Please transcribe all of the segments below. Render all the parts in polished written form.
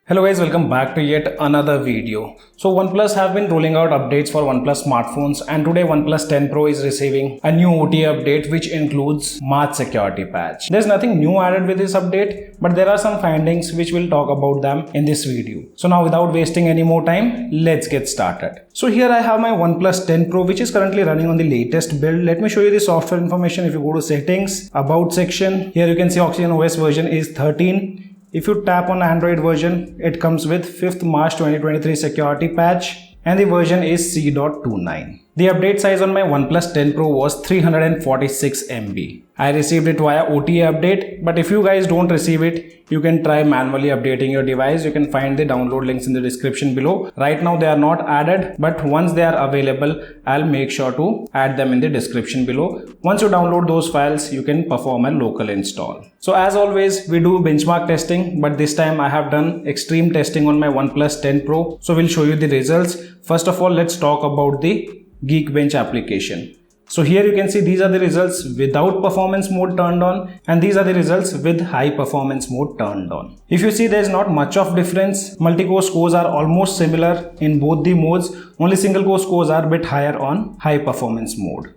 Hello guys, welcome back to yet another video. So OnePlus have been rolling out updates for OnePlus smartphones, and today OnePlus 10 Pro is receiving a new OTA update which includes March security patch. There's nothing new added with this update, but there are some findings which we'll talk about them in this video. So now without wasting any more time, let's get started. So here I have my OnePlus 10 Pro which is currently running on the latest build. Let me show you the software information. If you go to settings, about section, here you can see OxygenOS version is 13. If you tap on Android version, it comes with 5th March 2023 security patch and the version is C.29. The update size on my OnePlus 10 Pro was 346 MB. I received it via OTA update, but if you guys don't receive it, you can try manually updating your device. You can find the download links in the description below. Right now they are not added, but once they are available, I'll make sure to add them in the description below. Once you download those files, you can perform a local install. So as always, we do benchmark testing, but this time I have done extreme testing on my OnePlus 10 Pro. So we'll show you the results. First of all, let's talk about the Geekbench application. So here you can see these are the results without performance mode turned on, and these are the results with high performance mode turned on. If you see, there is not much of difference. Multi-core scores are almost similar in both the modes. Only single core scores are a bit higher on high performance mode.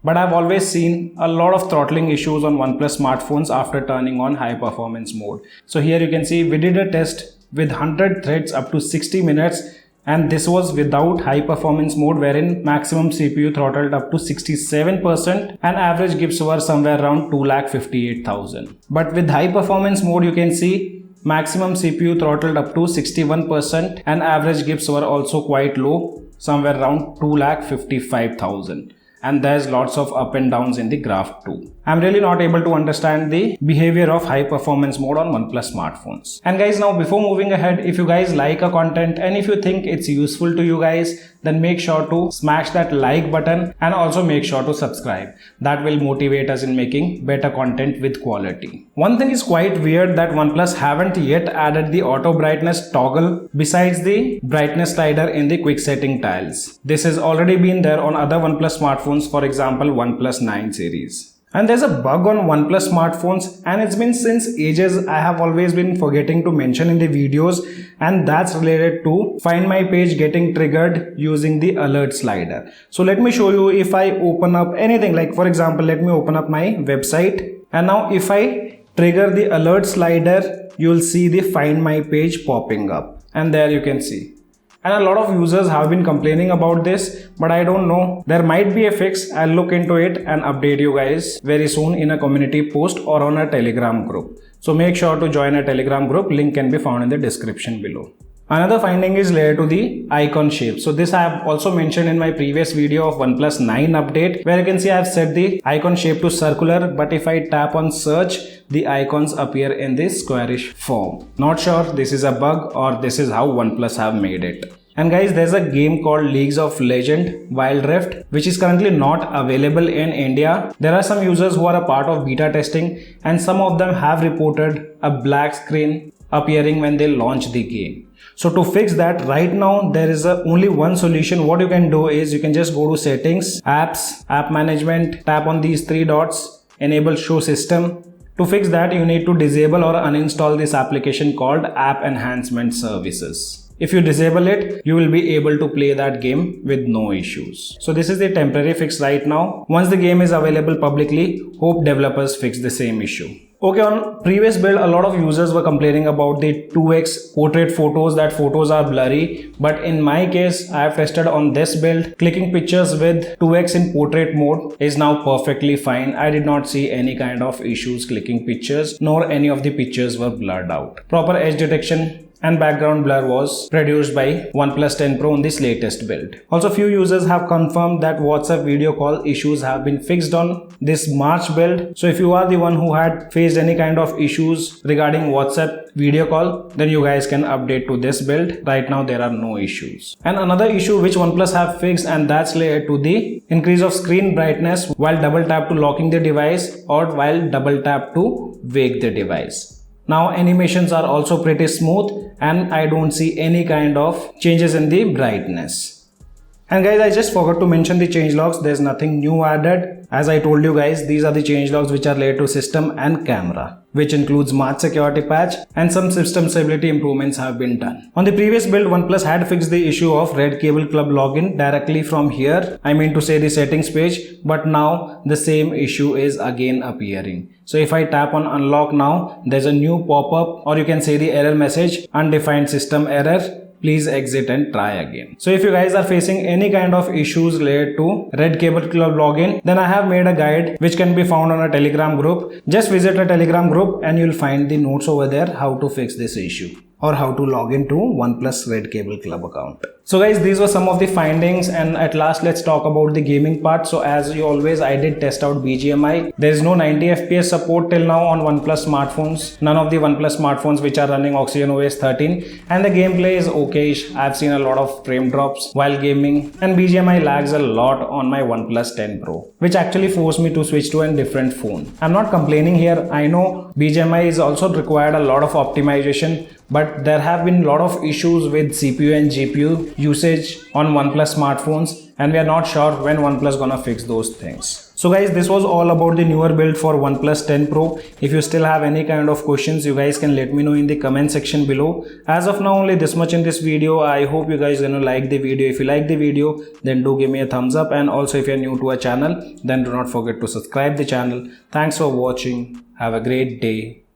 But I've always seen a lot of throttling issues on OnePlus smartphones after turning on high performance mode. So here you can see we did a test with 100 threads up to 60 minutes. And this was without high performance mode, wherein maximum CPU throttled up to 67% and average gips were somewhere around 2,58,000. But with high performance mode, you can see maximum CPU throttled up to 61% and average gips were also quite low, somewhere around 2,55,000. And there's lots of up and downs in the graph too. I'm really not able to understand the behavior of high performance mode on OnePlus smartphones. And guys, now before moving ahead, if you guys like a content and if you think it's useful to you guys, then make sure to smash that like button and also make sure to subscribe. That will motivate us in making better content with quality. One thing is quite weird that OnePlus haven't yet added the auto brightness toggle besides the brightness slider in the quick setting tiles. This has already been there on other OnePlus smartphones, for example OnePlus 9 series. And there's a bug on OnePlus smartphones, and it's been since ages. I have always been forgetting to mention in the videos, and that's related to Find My page getting triggered using the alert slider. So let me show you. If I open up anything, like for example, let me open up my website, and now if I trigger the alert slider, you'll see the Find My page popping up, and there you can see. And a lot of users have been complaining about this, but I don't know. There might be a fix. I'll look into it and update you guys very soon in a community post or on a Telegram group. So make sure to join a Telegram group. Link can be found in the description below. Another finding is related to the icon shape. So this I have also mentioned in my previous video of OnePlus 9 update, where you can see I have set the icon shape to circular, but if I tap on search, the icons appear in this squarish form. Not sure this is a bug or this is how OnePlus have made it. And guys, there's a game called Leagues of Legend Wild Rift, which is currently not available in India. There are some users who are a part of beta testing, and some of them have reported a black screen appearing when they launch the game. So to fix that, right now there is only one solution. What you can do is you can just go to settings, apps, app management, tap on these three dots, enable show system. To fix that, you need to disable or uninstall this application called App Enhancement Services. If you disable it, you will be able to play that game with no issues. So this is the temporary fix right now. Once the game is available publicly, hope developers fix the same issue. Okay, on previous build, a lot of users were complaining about the 2x portrait photos, that photos are blurry. But in my case, I have tested on this build. Clicking pictures with 2x in portrait mode is now perfectly fine. I did not see any kind of issues clicking pictures, nor any of the pictures were blurred out. Proper edge detection and background blur was produced by OnePlus 10 Pro on this latest build. Also, few users have confirmed that WhatsApp video call issues have been fixed on this March build. So if you are the one who had faced any kind of issues regarding WhatsApp video call, then you guys can update to this build. Right now there are no issues. And another issue which OnePlus have fixed, and that's related to the increase of screen brightness while double tap to locking the device or while double tap to wake the device. Now animations are also pretty smooth, and I don't see any kind of changes in the brightness. And guys, I just forgot to mention the changelogs. There's nothing new added. As I told you guys, these are the changelogs which are related to system and camera, which includes March security patch, and some system stability improvements have been done. On the previous build, OnePlus had fixed the issue of Red Cable Club login directly from here, I mean to say the settings page, but now the same issue is again appearing. So if I tap on unlock now, there's a new pop-up, or you can say the error message, undefined system error. Please exit and try again. So if you guys are facing any kind of issues related to Red Cable Club login, then I have made a guide which can be found on a Telegram group. Just visit a Telegram group and you'll find the notes over there how to fix this issue or how to log into OnePlus Red Cable Club account. So guys, these were some of the findings, and at last let's talk about the gaming part. So as you always, I did test out BGMI. There is no 90 FPS support till now on OnePlus smartphones. None of the OnePlus smartphones which are running OxygenOS 13, and the gameplay is okayish. I've seen a lot of frame drops while gaming, and BGMI lags a lot on my OnePlus 10 Pro, which actually forced me to switch to a different phone. I'm not complaining here. I know BGMI is also required a lot of optimization, but there have been a lot of issues with CPU and GPU usage on OnePlus smartphones, and we are not sure when OnePlus gonna fix those things. So guys, this was all about the newer build for OnePlus 10 Pro. If you still have any kind of questions, you guys can let me know in the comment section below. As of now, only this much in this video. I hope you guys gonna like the video. If you like the video, then do give me a thumbs up, and also if you're new to our channel, then do not forget to subscribe the channel. Thanks for watching. Have a great day.